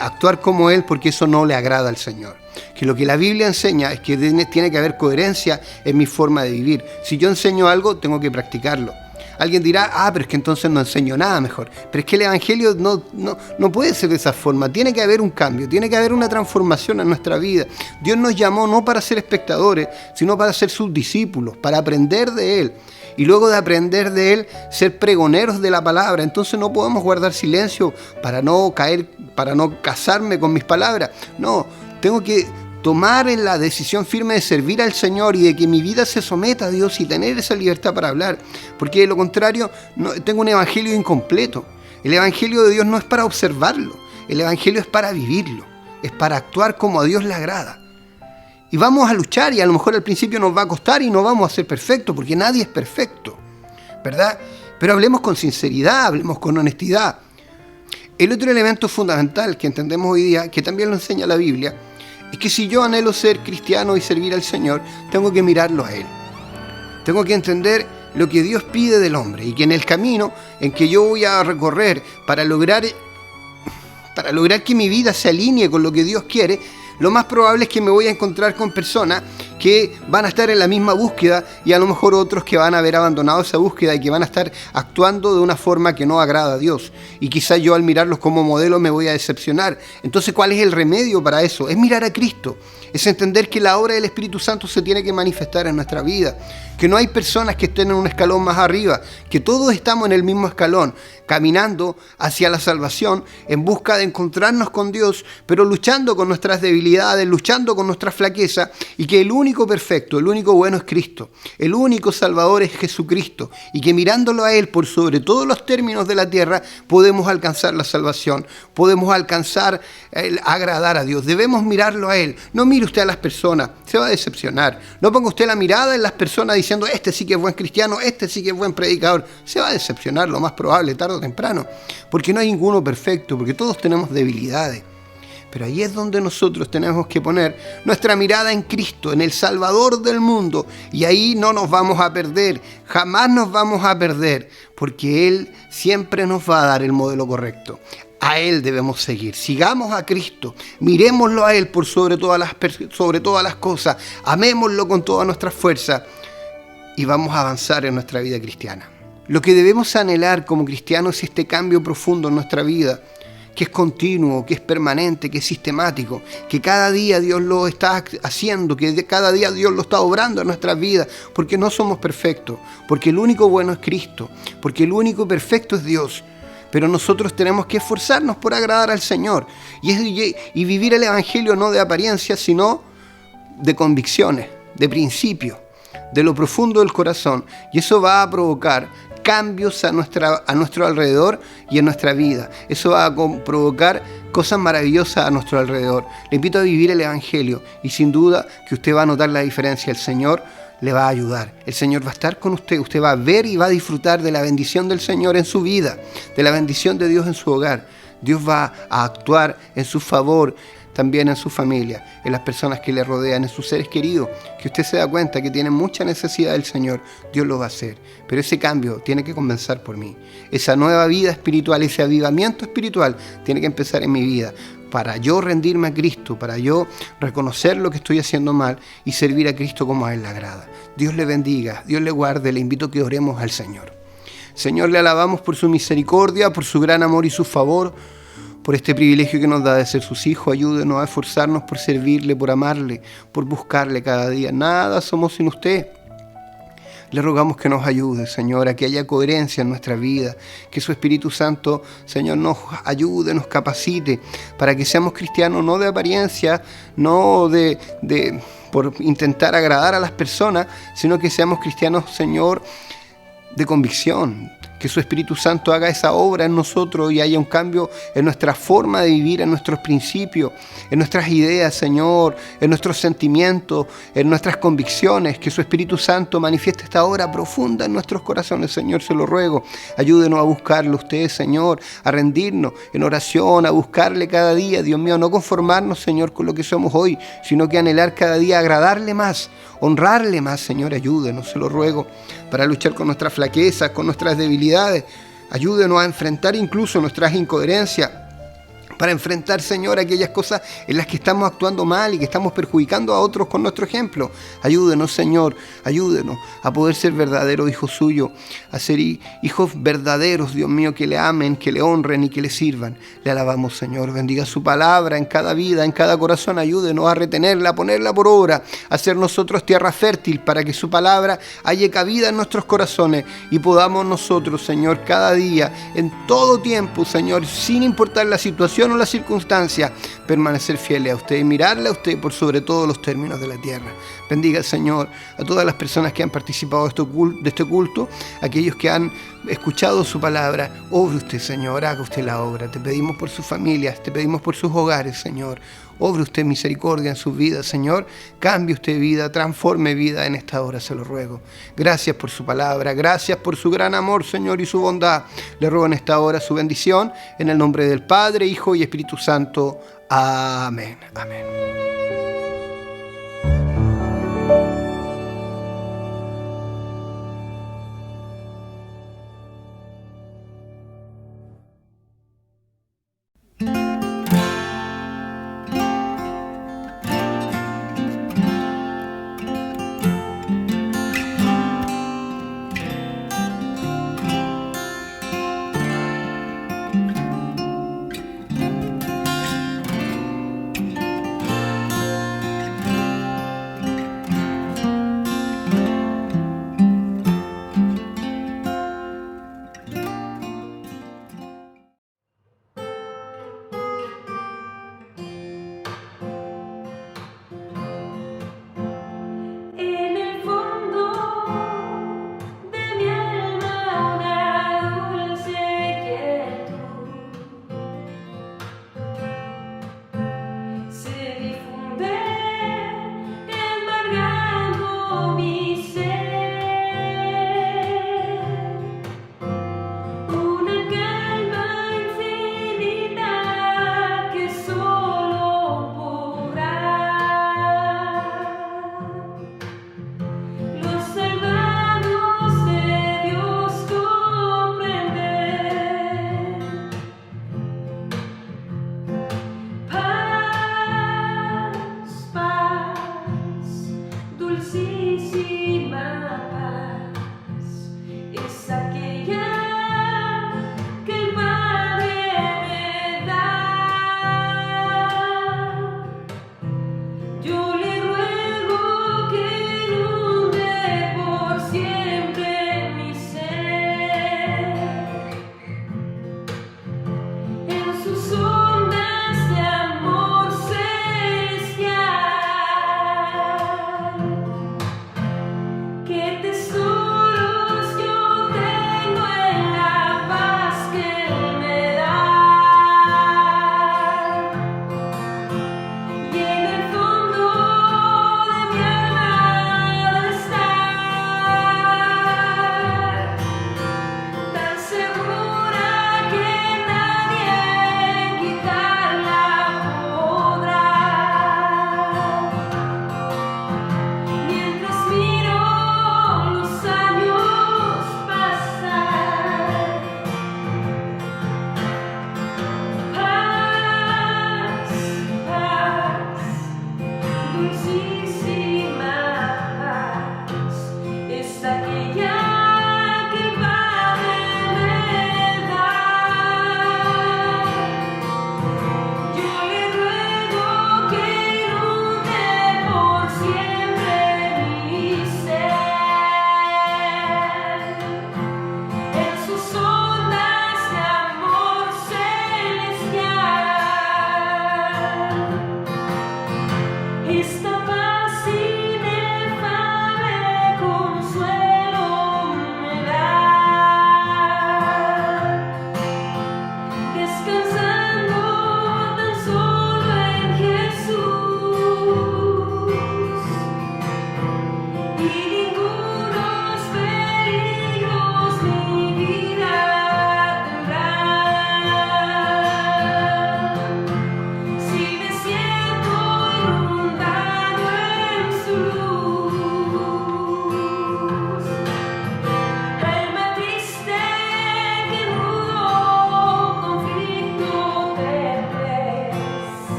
actuar como él, porque eso no le agrada al Señor. Que lo que la Biblia enseña es que tiene que haber coherencia en mi forma de vivir. Si yo enseño algo, tengo que practicarlo. Alguien dirá, pero es que entonces no enseño nada mejor. Pero es que el Evangelio no puede ser de esa forma. Tiene que haber un cambio, tiene que haber una transformación en nuestra vida. Dios nos llamó no para ser espectadores, sino para ser sus discípulos, para aprender de Él. Y luego de aprender de Él, ser pregoneros de la palabra. Entonces no podemos guardar silencio para no casarme con mis palabras. No, tengo que tomar la decisión firme de servir al Señor y de que mi vida se someta a Dios y tener esa libertad para hablar, porque de lo contrario tengo un evangelio incompleto. El evangelio de Dios no es para observarlo, el evangelio es para vivirlo, es para actuar como a Dios le agrada. Y vamos a luchar, y a lo mejor al principio nos va a costar y no vamos a ser perfectos, porque nadie es perfecto, ¿verdad? Pero hablemos con sinceridad, hablemos con honestidad. El otro elemento fundamental que entendemos hoy día, que también lo enseña la Biblia, es que si yo anhelo ser cristiano y servir al Señor, tengo que mirarlo a Él. Tengo que entender lo que Dios pide del hombre y que en el camino en que yo voy a recorrer para lograr que mi vida se alinee con lo que Dios quiere, lo más probable es que me voy a encontrar con personas que van a estar en la misma búsqueda y a lo mejor otros que van a haber abandonado esa búsqueda y que van a estar actuando de una forma que no agrada a Dios. Y quizás yo al mirarlos como modelo me voy a decepcionar. Entonces, ¿cuál es el remedio para eso? Es mirar a Cristo. Es entender que la obra del Espíritu Santo se tiene que manifestar en nuestra vida. Que no hay personas que estén en un escalón más arriba. Que todos estamos en el mismo escalón, caminando hacia la salvación en busca de encontrarnos con Dios, pero luchando con nuestras debilidades, luchando con nuestra flaqueza, y que el único perfecto, el único bueno es Cristo, el único Salvador es Jesucristo, y que mirándolo a Él por sobre todos los términos de la tierra podemos alcanzar la salvación, podemos alcanzar agradar a Dios. Debemos mirarlo a Él. No mire usted a las personas, se va a decepcionar. No ponga usted la mirada en las personas diciendo, este sí que es buen cristiano, este sí que es buen predicador. Se va a decepcionar, lo más probable, tarde o temprano, porque no hay ninguno perfecto, porque todos tenemos debilidades. Pero ahí es donde nosotros tenemos que poner nuestra mirada en Cristo, en el Salvador del mundo, y ahí no nos vamos a perder, jamás nos vamos a perder, porque Él siempre nos va a dar el modelo correcto. A Él debemos seguir. Sigamos a Cristo, mirémoslo a Él por sobre todas las cosas, amémoslo con toda nuestra fuerza y vamos a avanzar en nuestra vida cristiana. Lo que debemos anhelar como cristianos es este cambio profundo en nuestra vida, que es continuo, que es permanente, que es sistemático, que cada día Dios lo está haciendo, que cada día Dios lo está obrando en nuestras vidas, porque no somos perfectos, porque el único bueno es Cristo, porque el único perfecto es Dios. Pero nosotros tenemos que esforzarnos por agradar al Señor y vivir el Evangelio no de apariencia, sino de convicciones, de principios, de lo profundo del corazón. Y eso va a provocar cambios a nuestro alrededor y en nuestra vida. Eso va a provocar cosas maravillosas a nuestro alrededor. Le invito a vivir el Evangelio y sin duda que usted va a notar la diferencia. El Señor le va a ayudar. El Señor va a estar con usted. Usted va a ver y va a disfrutar de la bendición del Señor en su vida, de la bendición de Dios en su hogar. Dios va a actuar en su favor, también en su familia, en las personas que le rodean, en sus seres queridos, que usted se da cuenta que tienen mucha necesidad del Señor. Dios lo va a hacer, pero ese cambio tiene que comenzar por mí. Esa nueva vida espiritual, ese avivamiento espiritual tiene que empezar en mi vida, para yo rendirme a Cristo, para yo reconocer lo que estoy haciendo mal y servir a Cristo como a Él le agrada. Dios le bendiga, Dios le guarde, le invito a que oremos al Señor. Señor, le alabamos por su misericordia, por su gran amor y su favor, por este privilegio que nos da de ser sus hijos. Ayúdenos a esforzarnos por servirle, por amarle, por buscarle cada día. Nada somos sin usted. Le rogamos que nos ayude, Señor, a que haya coherencia en nuestra vida, que su Espíritu Santo, Señor, nos ayude, nos capacite para que seamos cristianos no de apariencia, no por intentar agradar a las personas, sino que seamos cristianos, Señor, de convicción. Que su Espíritu Santo haga esa obra en nosotros y haya un cambio en nuestra forma de vivir, en nuestros principios, en nuestras ideas, Señor, en nuestros sentimientos, en nuestras convicciones. Que su Espíritu Santo manifieste esta obra profunda en nuestros corazones, Señor, se lo ruego. Ayúdenos a buscarlo usted, Señor, a rendirnos en oración, a buscarle cada día, Dios mío, no conformarnos, Señor, con lo que somos hoy, sino que anhelar cada día agradarle más, honrarle más, Señor, ayúdenos, se lo ruego, para luchar con nuestras flaquezas, con nuestras debilidades. Ayúdenos a enfrentar incluso nuestras incoherencias, para enfrentar, Señor, aquellas cosas en las que estamos actuando mal y que estamos perjudicando a otros con nuestro ejemplo. Ayúdenos, Señor, ayúdenos a poder ser verdaderos hijos suyos, a ser hijos verdaderos, Dios mío, que le amen, que le honren y que le sirvan. Le alabamos, Señor. Bendiga su palabra en cada vida, en cada corazón. Ayúdenos a retenerla, a ponerla por obra, a ser nosotros tierra fértil para que su palabra halle cabida en nuestros corazones y podamos nosotros, Señor, cada día, en todo tiempo, Señor, sin importar la situación o las circunstancias, permanecer fieles a usted y mirarle a usted por sobre todos los términos de la tierra. Bendiga, Señor, a todas las personas que han participado de este culto, aquellos que han escuchado su palabra. Obre usted, Señor, haga usted la obra. Te pedimos por sus familias, te pedimos por sus hogares, Señor. Obre usted misericordia en sus vidas, Señor. Cambie usted vida, transforme vida en esta hora, se lo ruego. Gracias por su palabra, gracias por su gran amor, Señor, y su bondad. Le ruego en esta hora su bendición, en el nombre del Padre, Hijo y Espíritu Santo. Amén. Amén.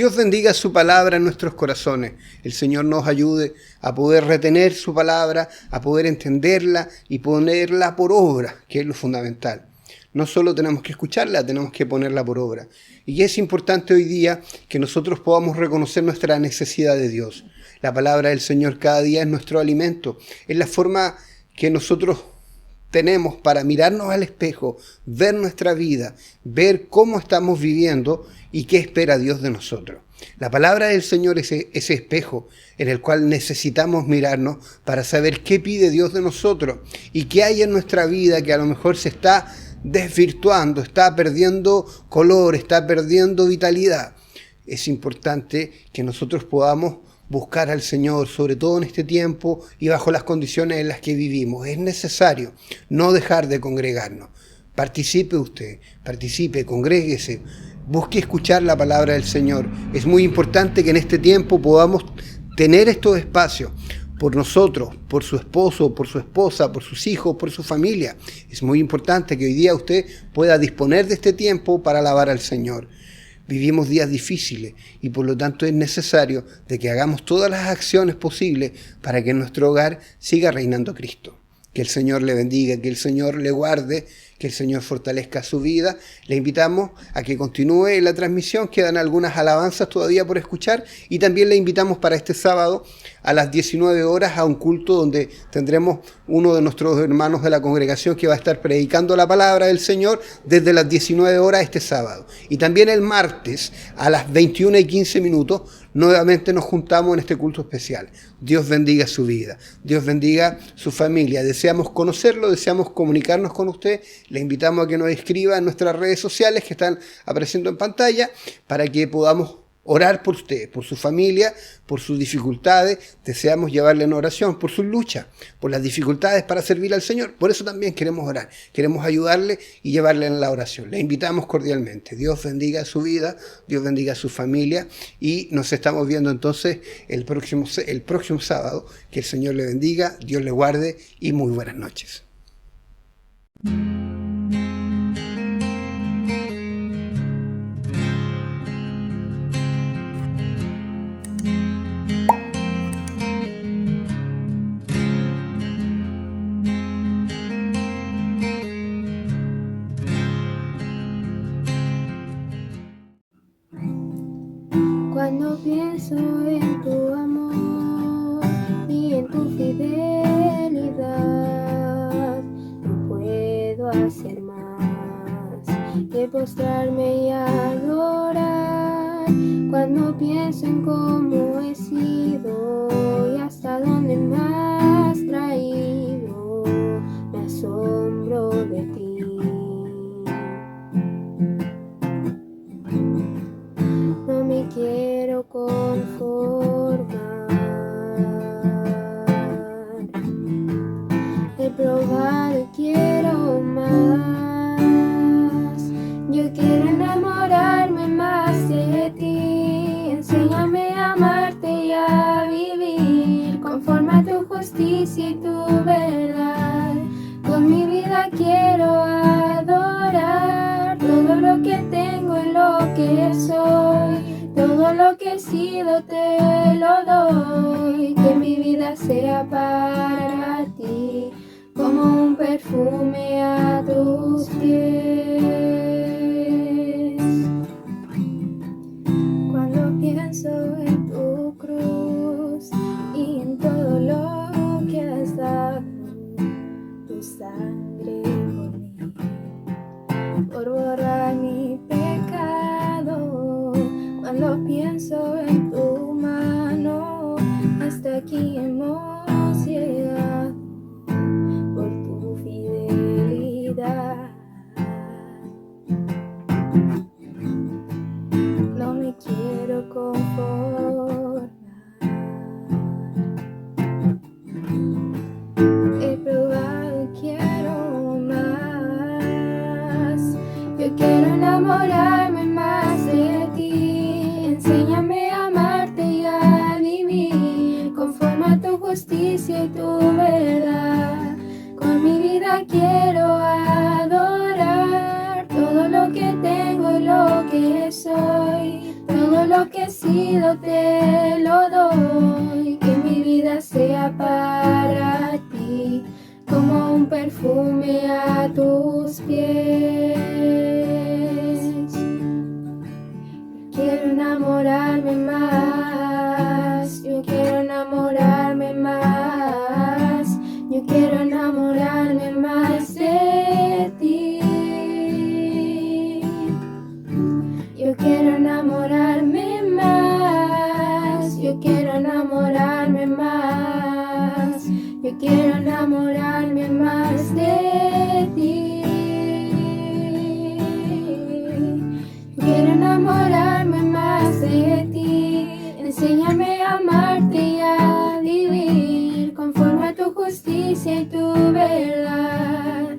Dios bendiga su palabra en nuestros corazones. El Señor nos ayude a poder retener su palabra, a poder entenderla y ponerla por obra, que es lo fundamental. No solo tenemos que escucharla, tenemos que ponerla por obra. Y es importante hoy día que nosotros podamos reconocer nuestra necesidad de Dios. La palabra del Señor cada día es nuestro alimento. Es la forma que nosotros tenemos para mirarnos al espejo, ver nuestra vida, ver cómo estamos viviendo y qué espera Dios de nosotros. La palabra del Señor es ese espejo en el cual necesitamos mirarnos para saber qué pide Dios de nosotros y qué hay en nuestra vida que a lo mejor se está desvirtuando, está perdiendo color, está perdiendo vitalidad. Es importante que nosotros podamos buscar al Señor, sobre todo en este tiempo y bajo las condiciones en las que vivimos. Es necesario no dejar de congregarnos. Participe usted, participe, congréguese, busque escuchar la palabra del Señor. Es muy importante que en este tiempo podamos tener estos espacios por nosotros, por su esposo, por su esposa, por sus hijos, por su familia. Es muy importante que hoy día usted pueda disponer de este tiempo para alabar al Señor. Vivimos días difíciles y por lo tanto es necesario de que hagamos todas las acciones posibles para que en nuestro hogar siga reinando Cristo. Que el Señor le bendiga, que el Señor le guarde, que el Señor fortalezca su vida. Le invitamos a que continúe la transmisión, quedan algunas alabanzas todavía por escuchar y también le invitamos para este sábado a las 19 horas a un culto donde tendremos uno de nuestros hermanos de la congregación que va a estar predicando la palabra del Señor desde las 19 horas este sábado. Y también el martes a las 21:15 nuevamente nos juntamos en este culto especial. Dios bendiga su vida, Dios bendiga su familia. Deseamos conocerlo, deseamos comunicarnos con usted. Le invitamos a que nos escriba en nuestras redes sociales que están apareciendo en pantalla para que podamos orar por usted, por su familia, por sus dificultades. Deseamos llevarle en oración por sus luchas, por las dificultades para servir al Señor. Por eso también queremos orar, queremos ayudarle y llevarle en la oración. Le invitamos cordialmente. Dios bendiga su vida, Dios bendiga su familia y nos estamos viendo entonces el próximo sábado. Que el Señor le bendiga, Dios le guarde y muy buenas noches. Cuando pienso en tu amor y en tu fidelidad, no puedo hacer más que postrarme y adorar. Cuando pienso en cómo he sido y hasta dónde me has traído, me asombro de ti. No me quiero conformar. He probado y quiero más. Yo quiero enamorarme más de ti. Enséñame a amarte y a vivir conforme a tu justicia y tu verdad. Con mi vida quiero adorar todo lo que tengo y lo que soy. Todo lo que he sido te lo doy. Que mi vida sea para ti como un perfume a tus pies. Cuando pienso en tu cruz y en todo lo que has dado, tu sangre por borrar mi pecado. Cuando pienso en tu mano, hasta aquí hemos llegado por tu fidelidad. No me quiero conformar. He probado y quiero más. Yo quiero enamorarme más de ti. Enséñame a amarte y a vivir conforme a tu justicia y tu verdad. Con mi vida quiero adorar todo lo que tengo y lo que soy. Todo lo que he sido te lo doy. Que mi vida sea para ti como un perfume a tus pies. Quiero enamorarme más, yo quiero enamorarme más, yo quiero enamorarme más de ti. Yo quiero enamorarme más, yo quiero enamorarme más, yo quiero enamorarme más de ti. Quiero enamorarme más de ti. Enséñame a amarte y a vivir conforme a tu justicia y tu verdad.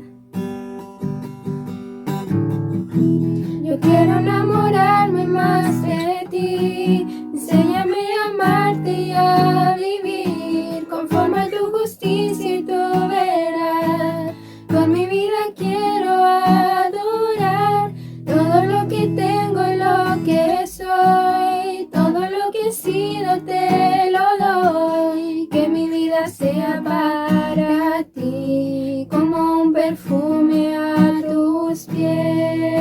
Yo quiero enamorarme más de ti. Enséñame a amarte y a vivir conforme a tu justicia y tu verdad. Con mi vida quiero adorar todo lo que tengo y lo que soy. Todo lo que he sido te lo doy. Que mi vida sea para ti como un perfume a tus pies.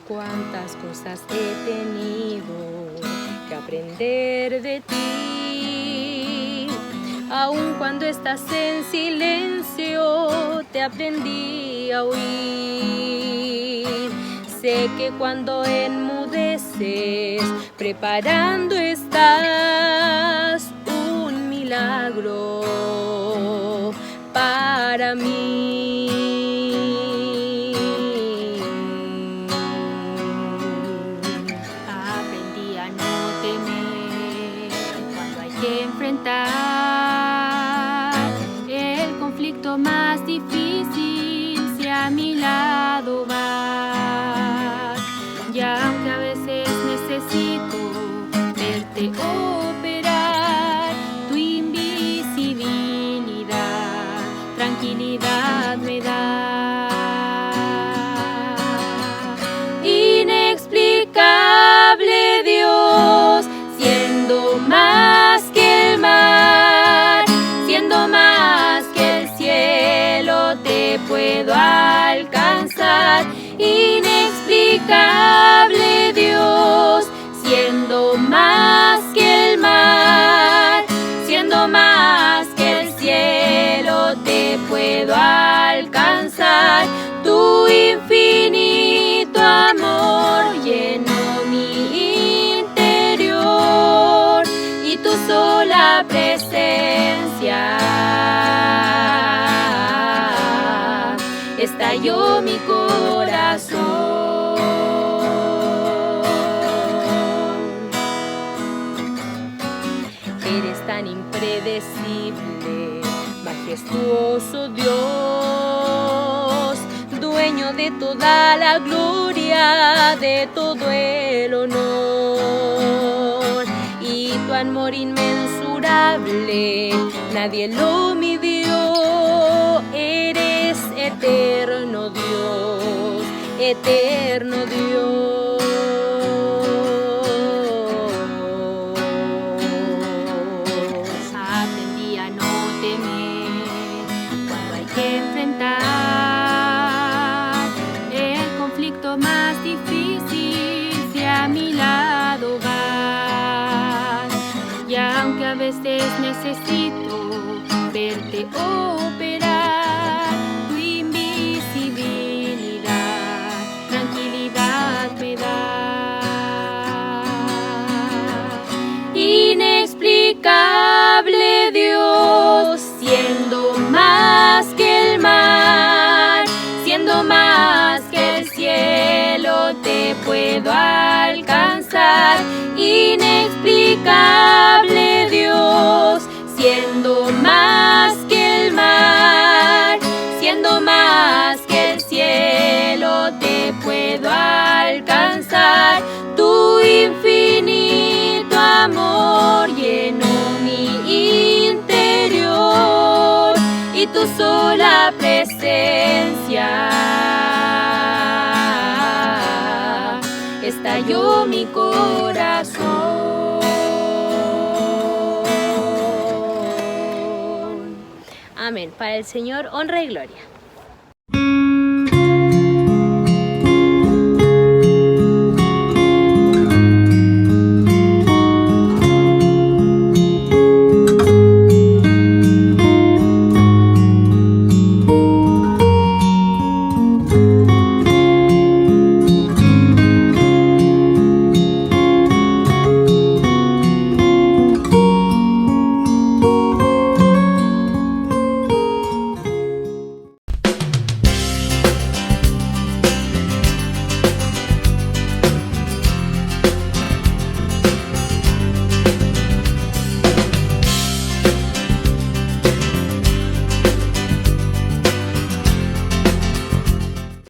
Cuántas cosas he tenido que aprender de ti, aun cuando estás en silencio te aprendí a oír. Sé que cuando enmudeces preparando estás un milagro para mí. Enfrentar el conflicto más difícil, si a mi lado vas. Y aunque a veces necesito verte operar tu invisibilidad, inexplicable Dios, siendo más que el mar, siendo más que el cielo, te puedo alcanzar. Tu infinito amor llenó mi interior y tu sola presencia estalló mi corazón. Eres tan impredecible, majestuoso Dios, dueño de toda la gloria, de todo el honor, y tu amor inmensurable nadie lo midió. Eres eterno Dios, eterno Dios. Aprendí a no temer cuando hay que enfrentar el conflicto más difícil, si a mi lado vas. Y aunque a veces necesito verte operar, tu invisibilidad tranquilidad me da. Inexplicable Dios, siendo más que el mar, siendo más que el cielo, te puedo alcanzar. Inexplicable Dios, siendo más que el mar, siendo más que el cielo, te puedo alcanzar. Tu infinito amor llenó mi interior y tu sola presencia estalló mi corazón. Amén. Para el Señor, honra y gloria.